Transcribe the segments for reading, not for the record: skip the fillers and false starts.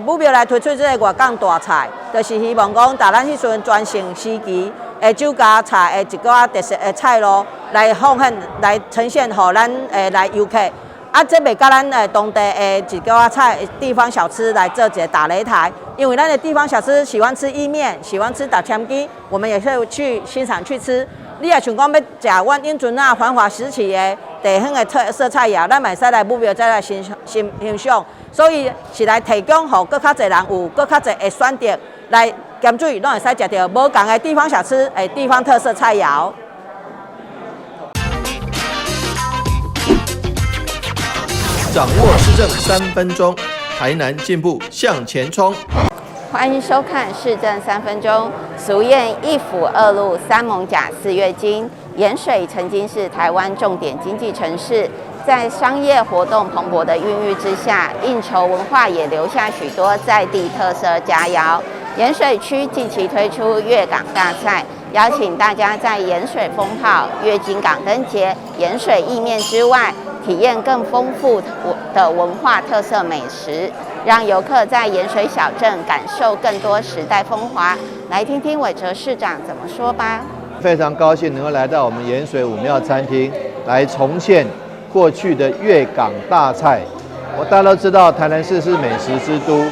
母庙来推出这个外港大菜，就是希望讲，在咱迄阵全盛时期，酒家菜一个特色菜路来奉献，来呈现，互咱来游客。啊，这袂甲咱当地一个菜地方小吃来做一个打擂台，因为咱的地方小吃喜欢吃意面，喜欢吃打枪鸡，我们也会去欣赏去吃。你也想讲要食阮永春啊繁华时期的地方的特色菜肴，咱嘛会使来母庙再来欣赏。所以是来提供，互更较侪人有更较侪的选择来咸水，拢会使食到无同的地方小吃，地方特色菜肴。掌握市政3分钟，台南进步向前冲。欢迎收看《市政3分钟》。俗谚一府二路三艋甲4月金，盐水曾经是台湾重点经济城市。在商业活动蓬勃的孕育之下，应酬文化也留下许多在地特色佳肴。盐水区近期推出粤港大菜，邀请大家在盐水风炮、月经港灯节、盐水意面之外，体验更丰富的文化特色美食，让游客在盐水小镇感受更多时代风华。来听听伟哲市长怎么说吧。非常高兴能够来到我们盐水武庙餐厅，来重现过去的粤港大菜。大家都知道台南市是美食之都，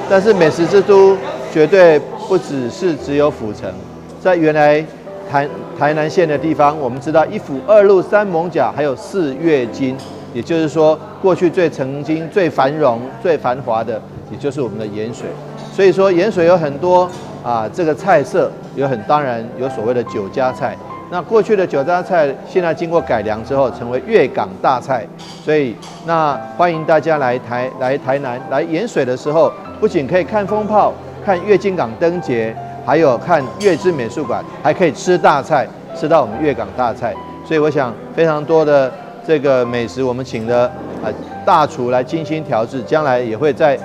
但是美食之都绝对不只有府城，在原来台南县的地方，我们知道一府二路三艋甲，还有4月金，也就是说过去曾经最繁荣、最繁华的，也就是我们的盐水。所以说盐水有很多这个菜色，当然有所谓的酒家菜。那过去的酒家菜，现在经过改良之后，成为粤港大菜。所以那欢迎大家来台南来盐水的时候，不仅可以看风炮、看月经港灯节，还有看月之美术馆，还可以吃大菜，吃到我们粤港大菜。所以我想非常多的这个美食，我们请了大厨来精心调制，将来也会在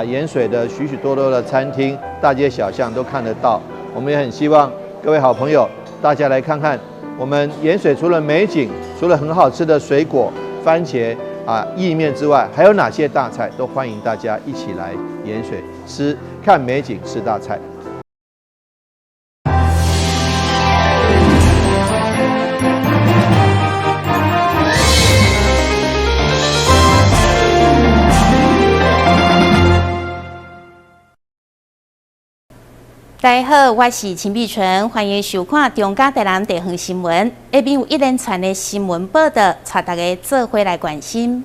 盐水的许多的餐厅、大街小巷都看得到。我们也很希望各位好朋友，大家来看看我们盐水除了美景，除了很好吃的水果、番茄意面之外，还有哪些大菜，都欢迎大家一起来盐水看美景、吃大菜。大家好，我是陈碧纯，欢迎收看中嘉台南地方新闻。下面有一连串的新闻报道，带大家做伙来关心。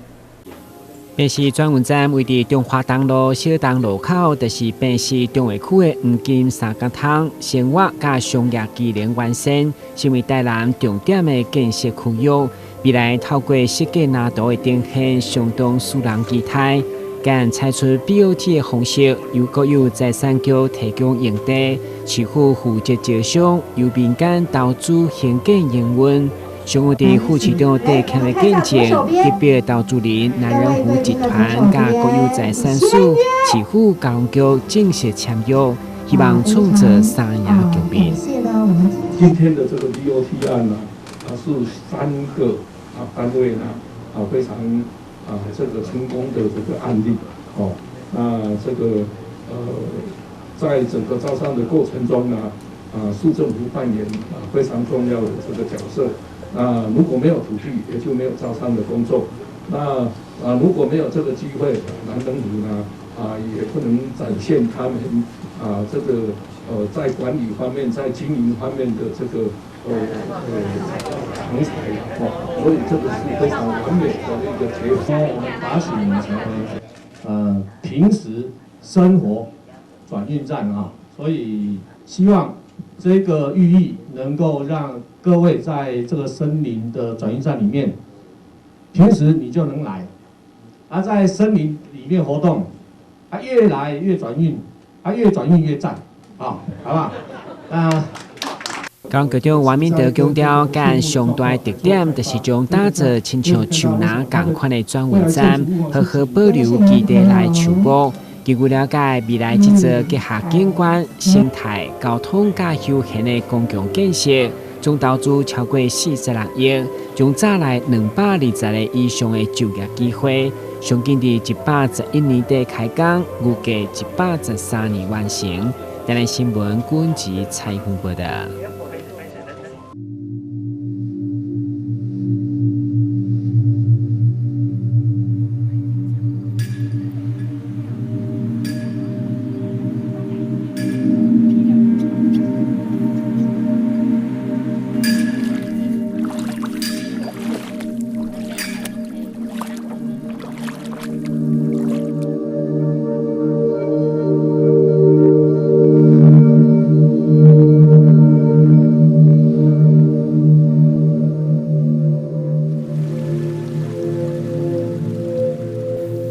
便是转运站位伫中华东路小东路口，就是便是中华区的黄金三角汤生活甲商业机能完成，成为台南重点的建设区域。未来透过设计拿图的呈现，相当使人期待。敢采取 BOT 的方式，由国有财产局提供用地，市府负责招商，由民间投资兴建营运。上午伫副市长地签的见证，特别投资人南仁湖集团甲国有财产署、市府交通局正式签约，希望创造三赢局面。今天的这个 BOT 案呢，是3个单位呢非常这个成功的这个案例那这个在整个招商的过程中呢，市政府扮演非常重要的这个角色。如果没有土地，也就没有招商的工作。那如果没有这个机会，南登湖呢也不能展现他们这个在管理方面、在经营方面的这个成才所以这个是非常完美的一个结合。我们把水成为平时生活转运站所以希望这个寓意能够让各位在这个森林的转运站里面，平时你就能来，在森林里面活动，越来越转运，越转运越赞，好不好？高局长王明德强调，干上大特点就是将打造亲像树林同款的转运站，好好保留基地内树木。据我了解，未来这座结合景观、生态、交通甲休闲的公共建设，总投资超过46亿，将带来220个以上的就业机会。上近伫111年底开工，预计113年完成。台南新闻军及采访报道。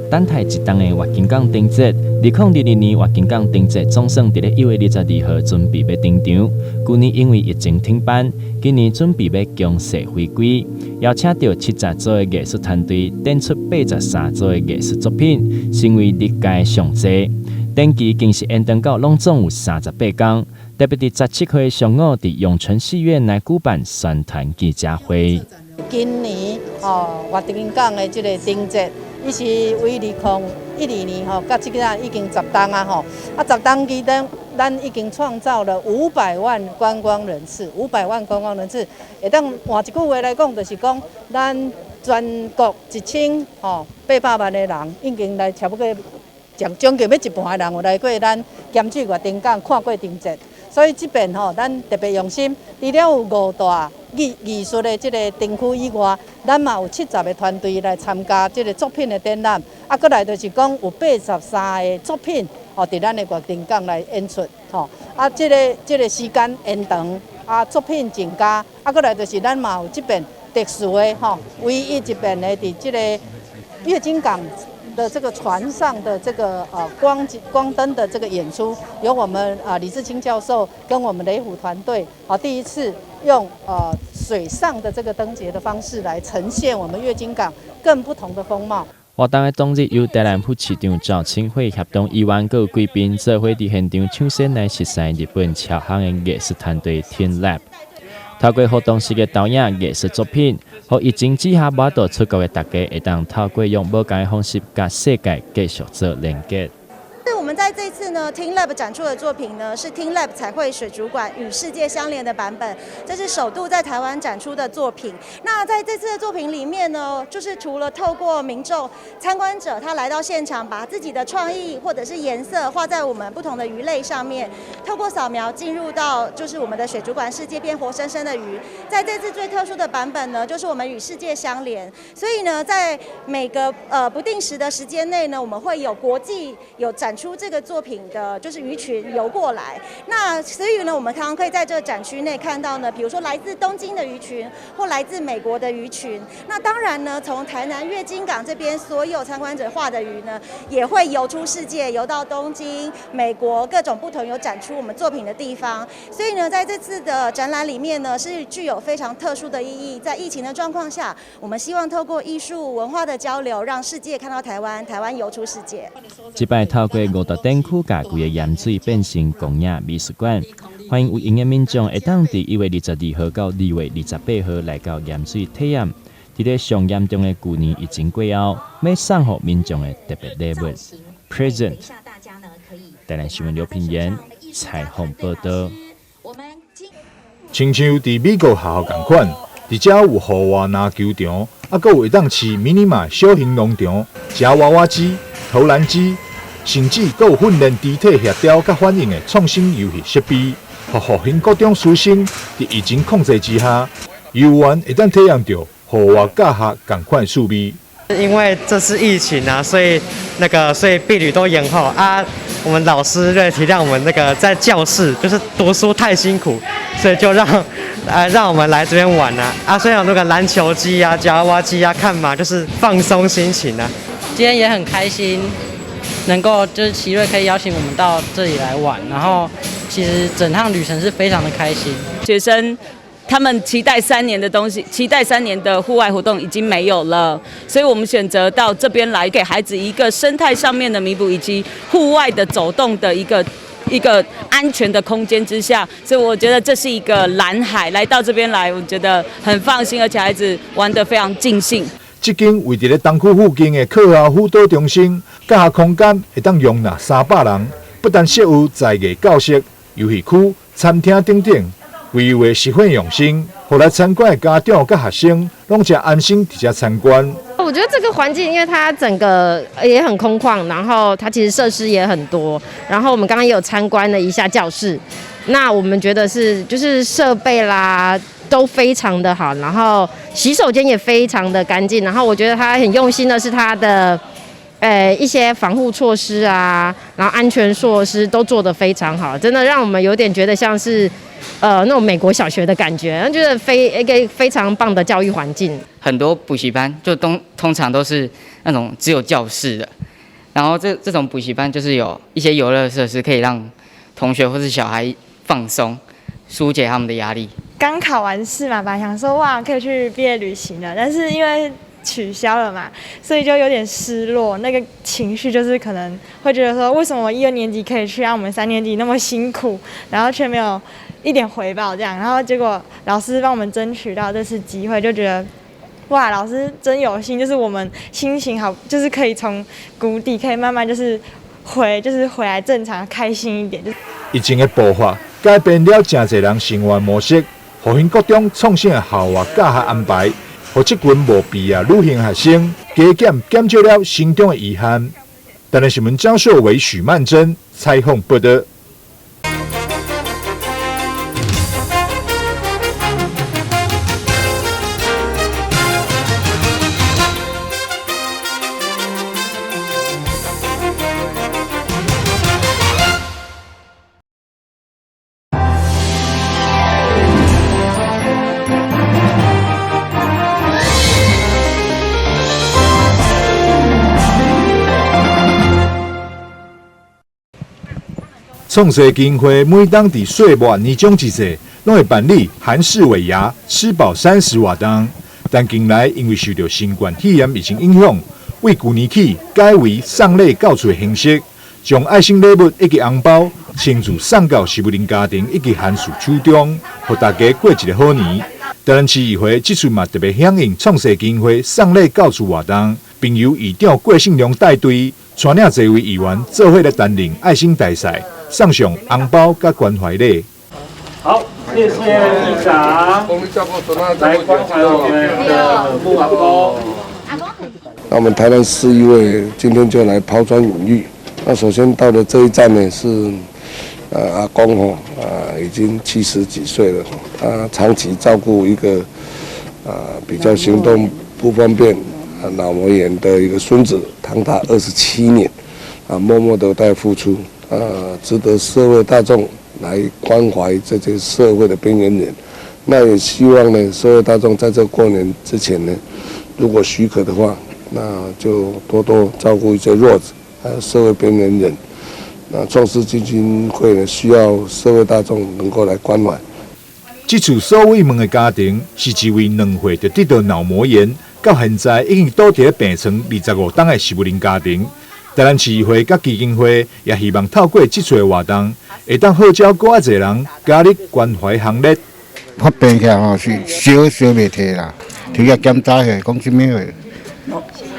等待一档的活金港灯节，2022年活金港灯节总算伫咧1月22号准备要登场。去年因为疫情停办，今年准备要强势回归，邀请到70组的艺术团队，展出83组的艺术作品，成为历届上济。展期更是延长到拢总有38天，特别伫17号上午伫永春戏院来举办宣传记者会。今年活金港的这个灯节。伊是为2012年到即个已经10档啊10档期间，咱已经创造了500万观光人次，500万观光人次，会当换一句话来讲，就是讲咱全国1800万的人，已经来差不多将近要一半的人有来过咱咸水月灯港看过灯节。所以这边咱特别用心，除了有5大艺术的这个灯区以外，咱嘛有70个团队来参加这个作品的展览，过来就是讲有83个作品伫咱的月灯港来演出这个时间延长作品增加过来就是咱嘛有这边特殊的唯一这边的伫这个月津港的这个船上的这个光灯的这个演出，由我们李志清教授跟我们雷虎团队第一次用水上的这个灯节的方式来呈现我们月津港更不同的风貌。活动的当日由台南副市长赵清惠协同议员各贵宾做伙伫现场抢先来熟悉日本超行的艺术团队 Team Lab。透过活动时嘅导演艺术作品，和疫情之下无到出国嘅大家，会当透过用无同嘅方式，甲世界继续做连接。我们在这次呢 Team Lab 展出的作品呢，是 Team Lab 彩绘水族馆与世界相连的版本，这是首度在台湾展出的作品。那在这次的作品里面呢，就是除了透过民众参观者他来到现场，把自己的创意或者是颜色画在我们不同的鱼类上面，透过扫描进入到就是我们的水族馆世界，变活生生的鱼。在这次最特殊的版本呢，就是我们与世界相连，所以呢，在每个不定时的时间内呢，我们会有国际有展出这个作品的，就是鱼群游过来。那所以呢，我们常常可以在这个展区内看到呢，比如说来自东京的鱼群，或来自美国的鱼群。那当然呢，从台南月津港这边所有参观者画的鱼呢，也会游出世界，游到东京、美国各种不同有展出我们作品的地方。所以呢，在这次的展览里面呢，是具有非常特殊的意义。在疫情的状况下，我们希望透过艺术文化的交流，让世界看到台湾，台湾游出世界。这摆透过5大展区，把规个盐水变成公益美术馆，欢迎有闲的民众会当伫1月22号到2月28号来到盐水体验。伫咧上严重的去年疫情过后，要送予民众的特别礼物 present。台南新闻刘品言采访报道。亲像伫美国学校同款，伫遮有户外篮球场，阁有会当饲迷你马小型农场、夹娃娃机、投篮机。甚至阁有训练肢体协调甲反应的创新游戏设备，互学生各种师生伫疫情控制之下，游玩会当体验到户外教学同款趣味。因为这次疫情啊，所以毕旅都延后啊。我们老师为了体谅我们在教室就是读书太辛苦，所以就让我们来这边玩啊。所以有篮球机啊、夹娃娃机啊，看嘛就是放松心情啊。今天也很开心。能够就是奇瑞可以邀请我们到这里来玩，然后其实整趟旅程是非常的开心。学生他们期待3年的东西，期待3年的户外活动已经没有了，所以我们选择到这边来，给孩子一个生态上面的弥补，以及户外的走动的一个安全的空间之下，所以我觉得这是一个蓝海。来到这边来，我觉得很放心，而且孩子玩得非常尽兴。这间位伫咧东区附近的课后辅导中心，教学空间会当容纳300人，不但设有在艺教室、游戏区、餐厅等等，规划十分用心，互来参观的家长甲学生拢真安心伫遮参观。我觉得这个环境，因为它整个也很空旷，然后它其实设施也很多，然后我们刚刚也有参观了一下教室，那我们觉得就是设备啦都非常的好，然后洗手间也非常的干净，然后我觉得它很用心的是它的一些防护措施啊，然后安全措施都做得非常好，真的让我们有点觉得像是那种美国小学的感觉，觉得一个非常棒的教育环境。很多补习班就通常都是那种只有教室的，然后这种补习班就是有一些游乐设施，可以让同学或是小孩放松，疏解他们的压力。刚考完试嘛，本来想说哇可以去毕业旅行了，但是因为取消了嘛，所以就有点失落，那个情绪就是可能会觉得说，为什么我1、2年级可以去，我们3年级那么辛苦，然后却没有一点回报这样，然后结果老师帮我们争取到这次机会，就觉得哇，老师真有心，就是我们心情好，就是可以从谷底可以慢慢就是回来正常开心一点。疫情的爆发改变了真侪人生活模式，互因各种创新的校外教学安排。互这群无毕业女性学生减少了心中的遗憾。台南新闻张秀伟、许曼珍采访报道。创世基金会每当伫岁末年终之际，拢会办理韩式尾牙，吃饱30活动。但近来因为受到新冠肺炎疫情影响，为旧年起改为送礼到厝的形式，将爱心礼物以及红包亲自送到徐福林家庭以及韩氏手中，互大家过一个好年。台南市议会这次嘛特别响应创世基金会送礼到厝活动，并由议长郭信良带队，带领多位议员做伙来担任爱心大赛。送上红包甲关怀礼。好，谢谢议长。来关怀我们的木阿公。那我们台南市议会今天就来抛砖引玉。那首先到的这一站呢是阿公已经70几岁了，他长期照顾一个比较行动不方便脑膜炎的一个孙子，长达27年默默的在付出。值得社会大众来关怀这些社会的边缘人。那也希望呢，社会大众在这过年之前呢，如果许可的话，那就多多照顾一些弱者，还有社会边缘人。那创世基金会呢，需要社会大众能够来关怀。这次所慰问的家庭是一位2岁就得到脑膜炎，到现在已经倒伫病床25天的徐福林家庭。台南市议会甲基金会也希望透过这次的活动，会当号召更侪人加入关怀行列。发病起来是烧袂退啦，就要检查下讲什么话。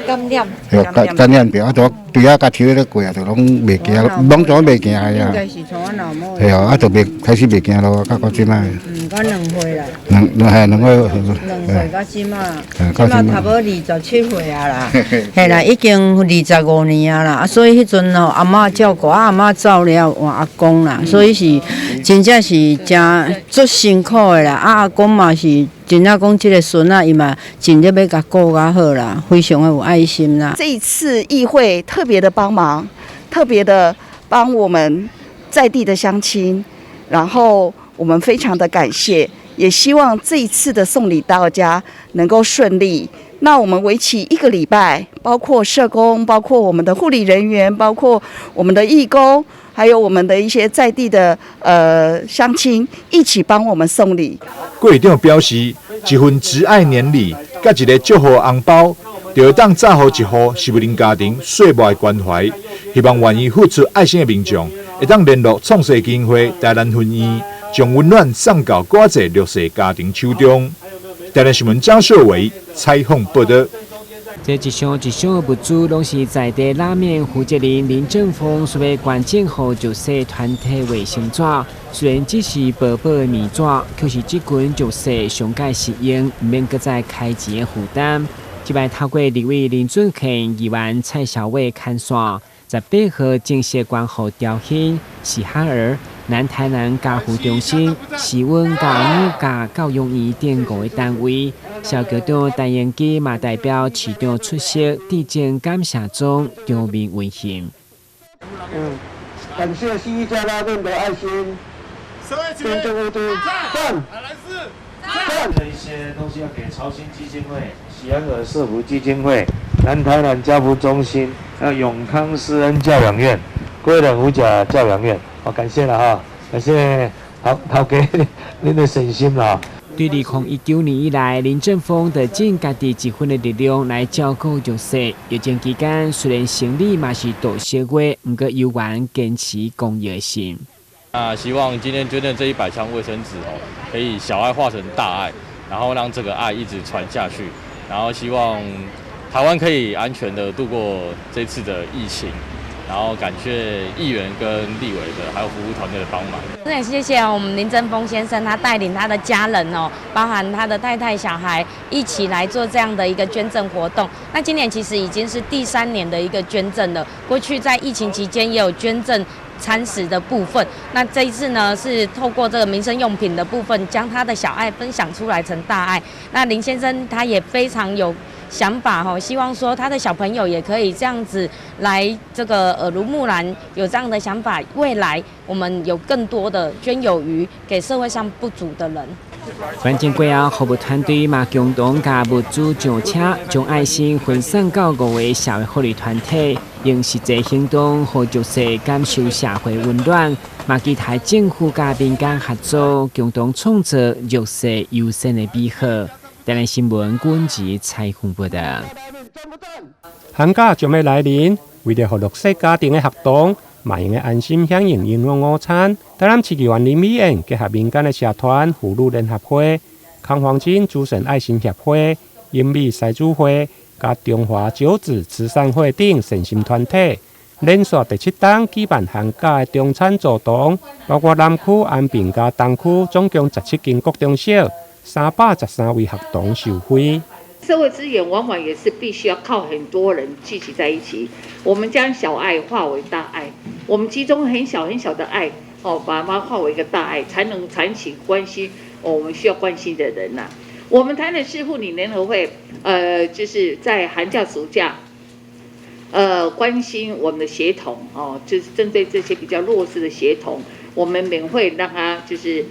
感染病，就对甲抽咧过啊，就拢袂惊，拢总袂惊呀。应该是从我脑膜。系啊，就开始袂惊咯，到即摆。我2岁啦。2岁。2岁到即摆，即摆差不多27岁啊啦。系啦，已经25年啊啦，所以迄阵吼阿嬷照顾，阿嬷走了换阿公啦，所以是真正是真足辛苦的啦。阿公嘛是。真正讲，这个孙啊，伊嘛尽力要甲顾较好啦，非常的有爱心啦。这一次议会特别的帮忙，特别的帮我们在地的乡亲，然后我们非常的感谢，也希望这一次的送礼到家能够顺利。那我们为期1个礼拜，包括社工，包括我们的护理人员，包括我们的义工，还有我们的一些在地的乡亲，一起帮我们送礼。郭议长表示，一份慈爱年礼，甲一个祝贺红包，就会当造福一户徐福林家庭岁末的关怀。希望愿意付出爱心的民众，会当联络创世基金会台南分院，将温暖送到更侪弱势家庭手中。台南新闻张秀伟采访报道。这一项一项物资拢是在地拉面负责人林正峰所谓关键后就说团体卫生纸，虽然只是薄薄的面纸，可是这群就说上届实用，唔免搁再开钱的负担。即摆透过立委林俊宪、议员蔡小伟看线，在8号正式关户调兴喜哈儿、南台南家护中心、喜温家母家教育院等5个单位。小局长陈延基嘛代表市长出席致敬感谢中，场面温馨。感谢西家拉面的爱心，真正的赞。这一些东西要给潮兴基金会、喜安尔社福基金会、南台南家福中心，还有永康施恩教养院、归仁五甲教养院，好，感谢了哈，感谢好给您的省心了。对2019年以来，林正峰就尽家己一份的力量来照顾弱势。疫情期间，虽然生理嘛是大小月，不过有缘坚持公益的心。希望今天捐的这100箱卫生纸可以小爱化成大爱，然后让这个爱一直传下去，然后希望台湾可以安全的度过这次的疫情。然后感谢议员跟立委的还有服务团队的帮忙。真的谢谢我们林正峰先生，他带领他的家人包含他的太太、小孩一起来做这样的一个捐赠活动。那今年其实已经是第3年的一个捐赠了，过去在疫情期间也有捐赠餐食的部分，那这一次呢是透过这个民生用品的部分，将他的小爱分享出来成大爱。那林先生他也非常有想法希望说他的小朋友也可以这样子来这个耳濡目染，有这样的想法，未来我们有更多的捐有余给社会上不足的人。关键过后，服务团队嘛共同把物资上车，将爱心分散到5个社会福利团体，用实际行动，互弱势感受社会温暖。嘛期待政府甲民间合作，共同创造弱势优先的美好。台湾新闻管制采访报道。寒假将要来临，为了让弱势家庭的学童嘛用的安心享用营养午餐，台南市议员林美燕结合民间的社团妇女联合会、康黄金诸神爱心协会、英美西主会、甲中华九子慈善会等善心团体，连续第7档举办寒假的中餐活动，包括南区、安平甲东区，总共17间国中小。313位学童受惠。社会资源往往也是必须要靠很多人聚集在一起。我们将小爱化为大爱，我们集中很小很小的爱，把它化为一个大爱，才能产起关心我们需要关心的人呐。我们台南市妇女联合会，就是在寒假暑假，关心我们的协同就是针对这些比较弱势的协同。我们免费让他就是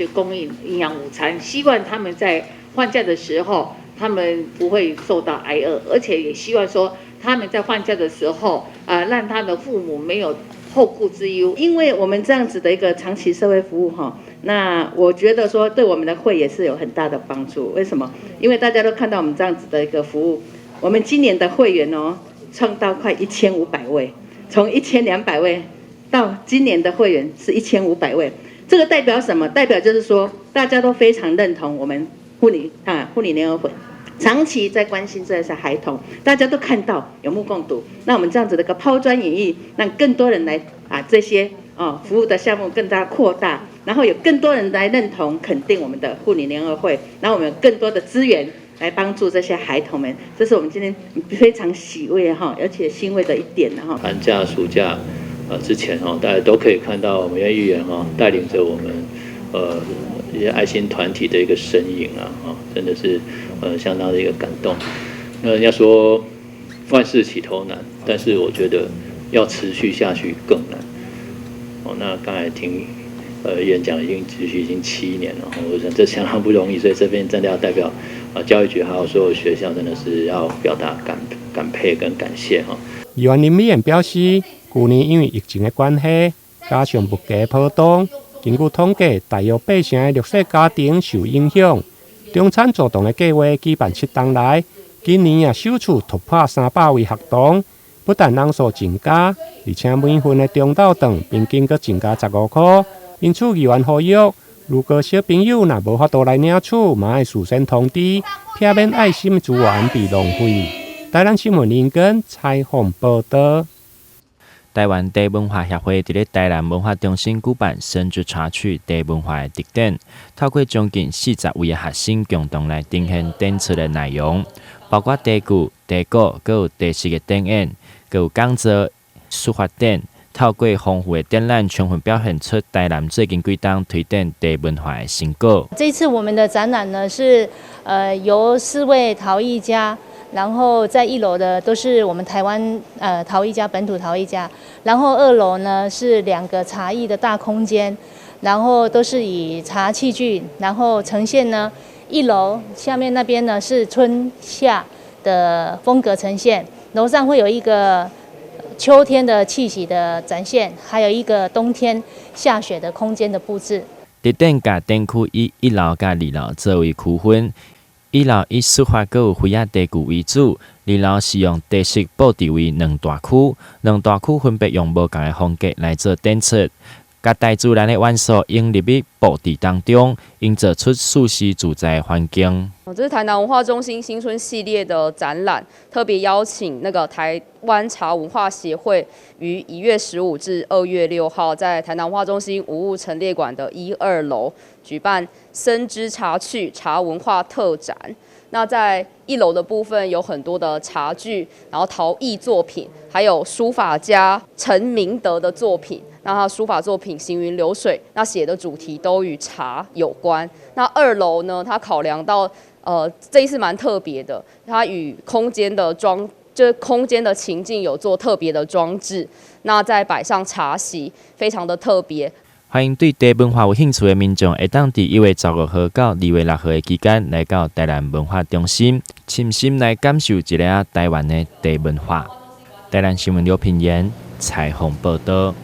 供应营养午餐，希望他们在放假的时候，他们不会受到挨饿，而且也希望说他们在放假的时候，让他的父母没有后顾之忧。因为我们这样子的一个长期社会服务那我觉得说对我们的会也是有很大的帮助。为什么？因为大家都看到我们这样子的一个服务，我们今年的会员创到快1500位，从1200位。到今年的会员是1500位，这个代表什么？代表就是说，大家都非常认同我们妇女联合会长期在关心这些孩童，大家都看到有目共睹。那我们这样子的一个抛砖引玉，让更多人来这些服务的项目更加扩大，然后有更多人来认同肯定我们的妇女联合会，然后我们有更多的资源来帮助这些孩童们，这是我们今天非常喜慰而且欣慰的一点寒假暑假。之前大家都可以看到我们议员带领着我们一些爱心团体的一个身影真的是相当的一个感动。人家说万事起头难，但是我觉得要持续下去更难。那刚才听议员讲已经7年了，我想这相当不容易，所以这边真的要代表教育局还有所有学校，真的是要表达感佩跟感谢议员林美燕表示。去年因为疫情的关系，加上物价波动，根据统计，大约8成的弱势家庭受影响。中餐活动的计划举办7档来，今年首次突破300位学童，不但人数增加，而且每份的中昼顿平均阁增加15块。因此，议员呼吁，如果小朋友若无法度来领取，嘛要事先通知，避免爱心资源被浪费。台南新闻林根采访报道。台湾茶文化协会伫咧台南文化中心举办深入查取茶文化的特点，透过将近40位的学生共同来呈现展出的内容，包括茶具、茶果，佮有茶室的展演，佮有讲座、书法展。透过丰富的展览，充分表现出台南最近几档推展茶文化的成果。这次我们的展览呢是由4位陶艺家。然后在1楼的都是我们台湾陶艺家，本土陶艺家，然后2楼呢是2个茶艺的大空间，然后都是以茶器具，然后呈现呢1楼下面那边呢是春夏的风格呈现，楼上会有一个秋天的气息的展现，还有一个冬天下雪的空间的布置。特展甲展区以1楼甲2楼作为区分。1楼以书法佮有灰仔茶具为主，2楼是用茶室布置为2大区，2大区分别用无同的风格来做展出，甲大自然的元素融入于布置当中，营造出舒适自在的环境。这是台南文化中心新春系列的展览，特别邀请那个台湾茶文化协会于1月15至2月6号，在台南文化中心无物陈列馆的1、2楼举办深知茶趣茶文化特展。那在1楼的部分有很多的茶具，然后陶艺作品，还有书法家陈明德的作品。那他书法作品行云流水，那写的主题都与茶有关。那2楼呢，他考量到这一次蛮特别的，它与空间的就是空间的情境有做特别的装置，那再摆上茶席，非常的特别。欢迎对茶文化有兴趣的民众，会当伫1月15号到2月6号的期间，来到台南文化中心，深心来感受一下台湾的茶文化。台南新闻刘品言采访报道。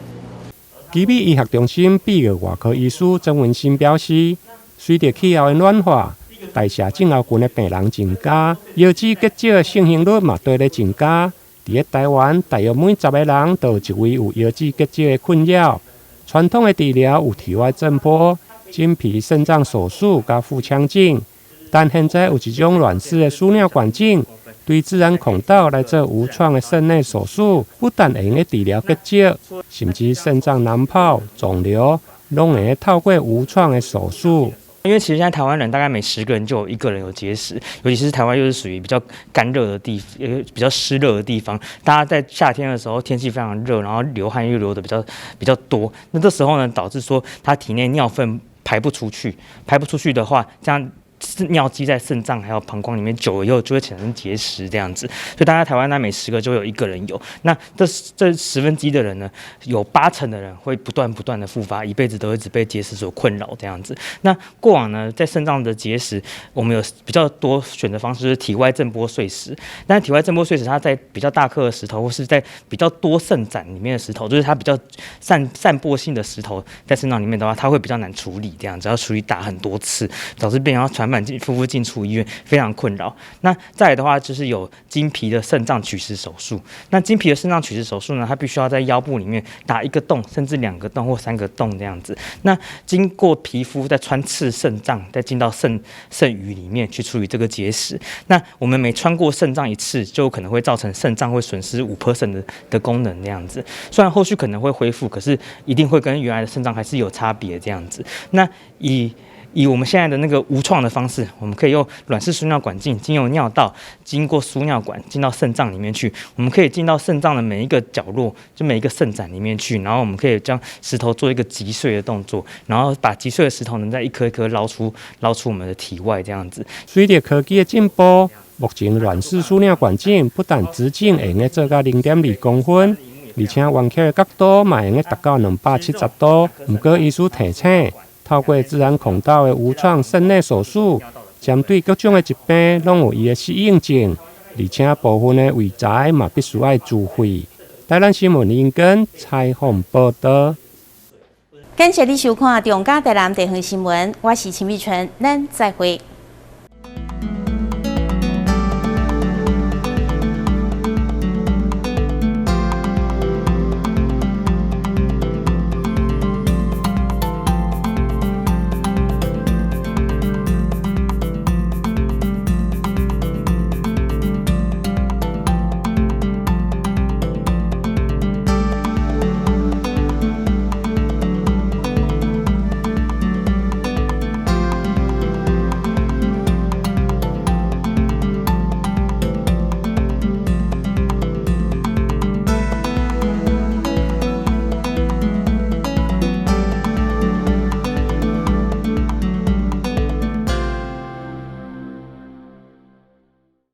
基美医学中心闭月外科医师曾文新表示，随着气候的暖化，代谢症候群的病人增加，腰子结石的盛行率嘛对咧增加。伫台湾，大约每10个人都有1位有腰子结石的困扰。传统的治疗有体外震波、经皮肾脏手术甲腹腔镜，但现在有一种软式的输尿管镜，对自然孔道来做无创的肾内手术，不但会用治疗结石，甚至肾脏囊泡、肿瘤，拢会透过无创的手术。因为其实现在台湾人大概每10个人就有1个人有结石，尤其是台湾又是属于比较干热的地方，比较湿热的地方。大家在夏天的时候天气非常热，然后流汗又流的比较多，那这时候呢，导致说他体内尿分排不出去的话，这样尿积在肾脏还有膀胱里面，久了以后就会产生结石这样子。所以大家台湾每10个就有1个人有。那这1/10的人呢，有80%的人会不断的复发，一辈子都会只被结石所困扰这样子。那过往呢，在肾脏的结石，我们有比较多选择方式，就是体外震波碎石。但是体外震波碎石，它在比较大颗的石头，或是在比较多肾盏里面的石头，就是它比较散播性的石头，在肾脏里面的话，它会比较难处理，这样子要处理打很多次，导致病人要传夫妇进出医院，非常困扰。那再来的话，就是有经皮的肾脏取石手术。那经皮的肾脏取石手术呢，它必须要在腰部里面打1个洞，甚至2个洞或3个洞这样子。那经过皮肤再穿刺肾脏，再进到肾盂里面去处理这个结石。那我们每穿过肾脏1次，就可能会造成肾脏会损失5% 的功能这样子。虽然后续可能会恢复，可是一定会跟原来的肾脏还是有差别这样子。那以我们现在的那个无创的方式，我们可以用软式输尿管镜经由尿道，经过输尿管进到肾脏里面去。我们可以进到肾脏的每一个角落，就每一个肾盏里面去，然后我们可以将石头做一个击碎的动作，然后把击碎的石头能再一颗一颗捞出我们的体外这样子。随着科技的进步，目前软式输尿管镜不但直径会用做到0.2公分，而且弯曲的角度嘛会用达到270度。不过医师提醒，透过自然孔道的无创肾内手术，针对各种的疾病，拢有伊的适应症，而且部分的位材嘛必须要自费。台南新闻林根采访报道。感谢你收看《中嘉台南地方新闻》，我是陈美纯，咱再会。